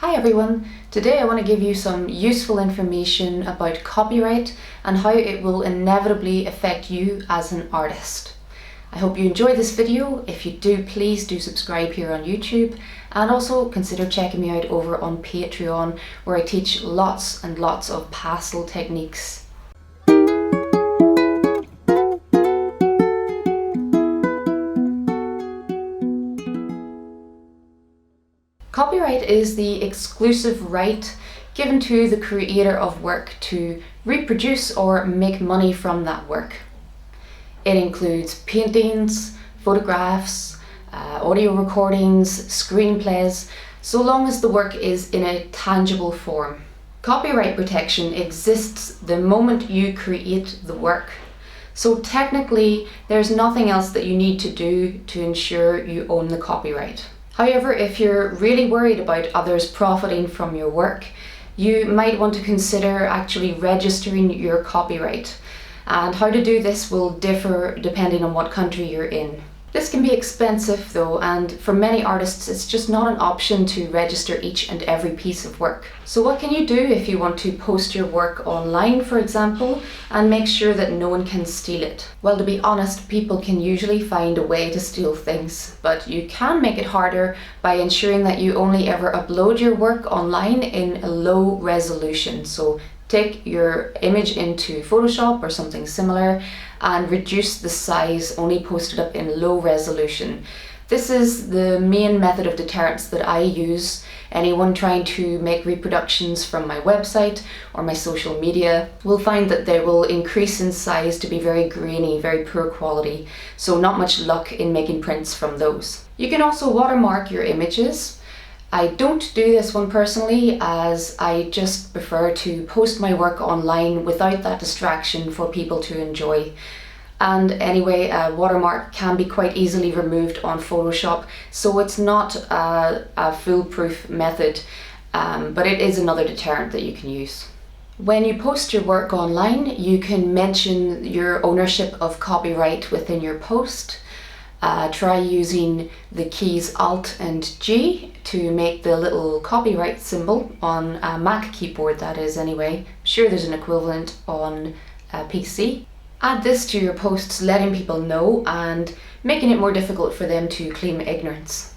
Hi everyone, today I want to give you some useful information about copyright and how it will inevitably affect you as an artist. I hope you enjoy this video. If you do, please do subscribe here on YouTube and also consider checking me out over on Patreon, where I teach lots and lots of pastel techniques. Copyright is the exclusive right given to the creator of work to reproduce or make money from that work. It includes paintings, photographs, audio recordings, screenplays, so long as the work is in a tangible form. Copyright protection exists the moment you create the work. So technically, there's nothing else that you need to do to ensure you own the copyright. However, if you're really worried about others profiting from your work, you might want to consider actually registering your copyright. And how to do this will differ depending on what country you're in. This can be expensive though, and for many artists it's just not an option to register each and every piece of work. So what can you do if you want to post your work online, for example, and make sure that no one can steal it? Well, to be honest, people can usually find a way to steal things, but you can make it harder by ensuring that you only ever upload your work online in a low resolution. So take your image into Photoshop or something similar and reduce the size, only post it up in low resolution. This is the main method of deterrence that I use. Anyone trying to make reproductions from my website or my social media will find that they will increase in size to be very grainy, very poor quality, so not much luck in making prints from those. You can also watermark your images. I don't do this one personally, as I just prefer to post my work online without that distraction for people to enjoy. And anyway, a watermark can be quite easily removed on Photoshop, so it's not a foolproof method, but it is another deterrent that you can use. When you post your work online, you can mention your ownership of copyright within your post. Try using the keys Alt and G to make the little copyright symbol on a Mac keyboard, that is anyway. I'm sure there's an equivalent on a PC. Add this to your posts, letting people know and making it more difficult for them to claim ignorance.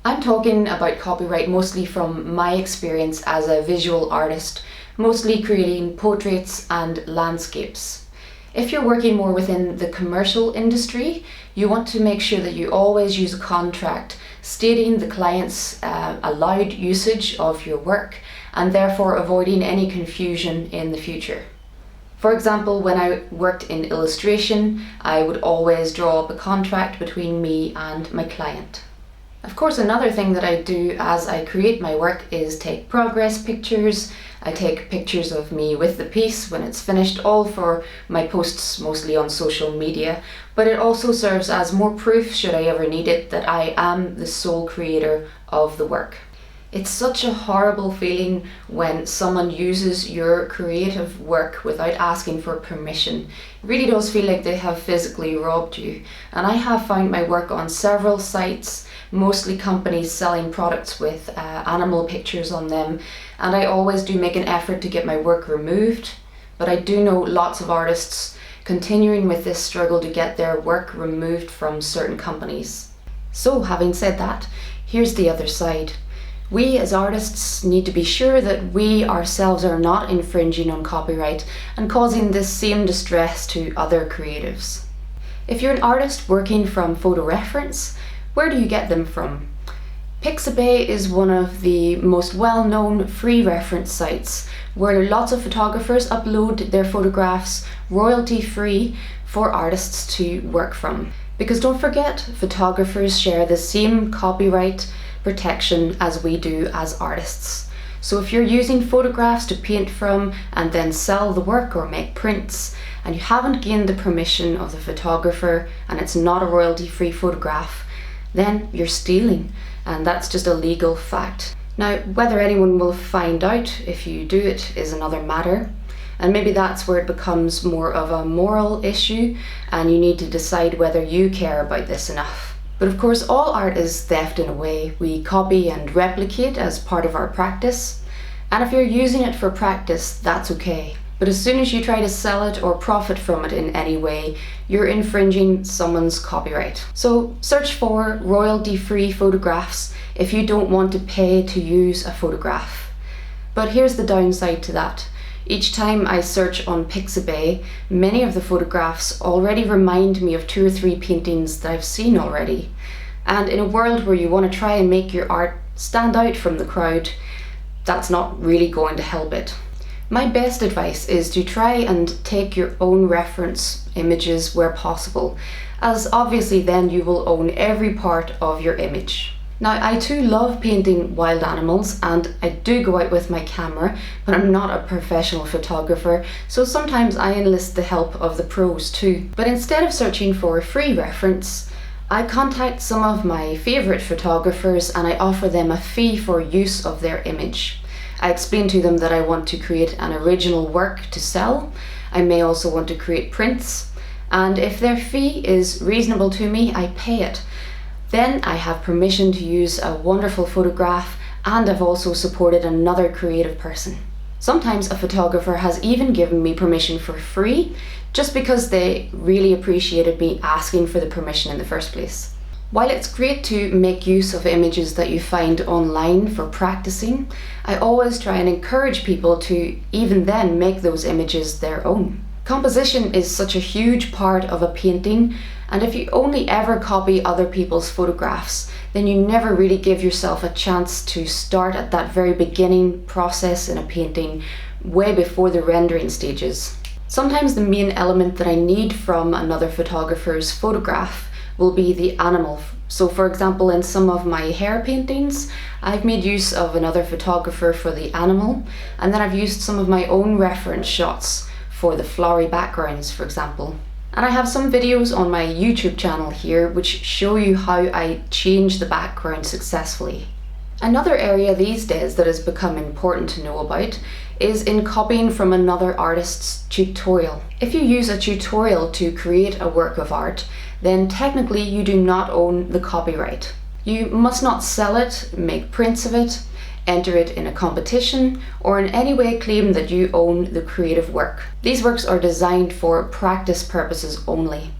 I'm talking about copyright mostly from my experience as a visual artist, mostly creating portraits and landscapes. If you're working more within the commercial industry, you want to make sure that you always use a contract stating the client's allowed usage of your work, and therefore avoiding any confusion in the future. For example, when I worked in illustration, I would always draw up a contract between me and my client. Of course, another thing that I do as I create my work is take progress pictures. I take pictures of me with the piece when it's finished, all for my posts mostly on social media, but it also serves as more proof, should I ever need it, that I am the sole creator of the work. It's such a horrible feeling when someone uses your creative work without asking for permission. It really does feel like they have physically robbed you. And I have found my work on several sites, mostly companies selling products with animal pictures on them, and I always do make an effort to get my work removed. But I do know lots of artists continuing with this struggle to get their work removed from certain companies. So having said that, here's the other side. We as artists need to be sure that we ourselves are not infringing on copyright and causing this same distress to other creatives. If you're an artist working from photo reference, where do you get them from? Pixabay is one of the most well-known free reference sites where lots of photographers upload their photographs royalty-free for artists to work from. Because don't forget, photographers share the same copyright protection as we do as artists. So if you're using photographs to paint from and then sell the work or make prints, and you haven't gained the permission of the photographer and it's not a royalty-free photograph, then you're stealing, and that's just a legal fact. Now, whether anyone will find out if you do it is another matter, and maybe that's where it becomes more of a moral issue and you need to decide whether you care about this enough. But of course, all art is theft in a way. We copy and replicate as part of our practice. And if you're using it for practice, that's okay. But as soon as you try to sell it or profit from it in any way, you're infringing someone's copyright. So search for royalty-free photographs if you don't want to pay to use a photograph. But here's the downside to that. Each time I search on Pixabay, many of the photographs already remind me of 2 or 3 paintings that I've seen already. And in a world where you want to try and make your art stand out from the crowd, that's not really going to help it. My best advice is to try and take your own reference images where possible, as obviously then you will own every part of your image. Now, I too love painting wild animals, and I do go out with my camera, but I'm not a professional photographer, so sometimes I enlist the help of the pros too. But instead of searching for a free reference, I contact some of my favourite photographers and I offer them a fee for use of their image. I explain to them that I want to create an original work to sell. I may also want to create prints, and if their fee is reasonable to me, I pay it. Then I have permission to use a wonderful photograph, and I've also supported another creative person. Sometimes a photographer has even given me permission for free, just because they really appreciated me asking for the permission in the first place. While it's great to make use of images that you find online for practicing, I always try and encourage people to even then make those images their own. Composition is such a huge part of a painting, and if you only ever copy other people's photographs, then you never really give yourself a chance to start at that very beginning process in a painting, way before the rendering stages. Sometimes the main element that I need from another photographer's photograph will be the animal. So for example, in some of my hair paintings, I've made use of another photographer for the animal, and then I've used some of my own reference shots for the flowery backgrounds, for example. And I have some videos on my YouTube channel here which show you how I change the background successfully. Another area these days that has become important to know about is in copying from another artist's tutorial. If you use a tutorial to create a work of art, then technically you do not own the copyright. You must not sell it, make prints of it, enter it in a competition, or in any way claim that you own the creative work. These works are designed for practice purposes only.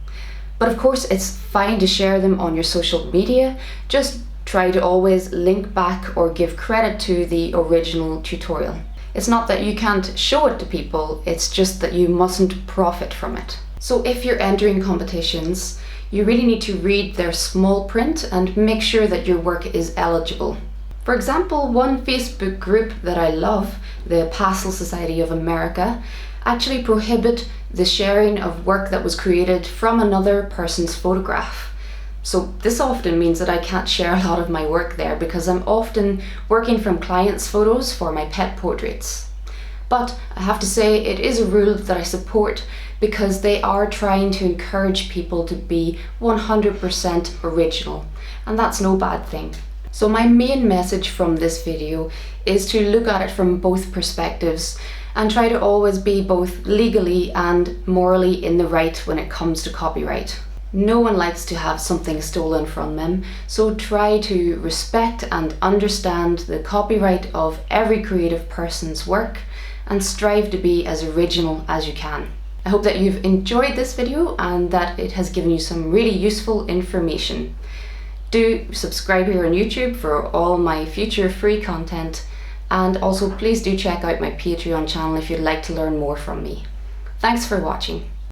But of course, it's fine to share them on your social media. Just try to always link back or give credit to the original tutorial. It's not that you can't show it to people, it's just that you mustn't profit from it. So if you're entering competitions, you really need to read their small print and make sure that your work is eligible. For example, one Facebook group that I love, the Pastel Society of America, actually prohibit the sharing of work that was created from another person's photograph. So this often means that I can't share a lot of my work there because I'm often working from clients' photos for my pet portraits. But I have to say it is a rule that I support because they are trying to encourage people to be 100% original, and that's no bad thing. So my main message from this video is to look at it from both perspectives and try to always be both legally and morally in the right when it comes to copyright. No one likes to have something stolen from them, so try to respect and understand the copyright of every creative person's work and strive to be as original as you can. I hope that you've enjoyed this video and that it has given you some really useful information. Do subscribe here on YouTube for all my future free content, and also please do check out my Patreon channel if you'd like to learn more from me. Thanks for watching.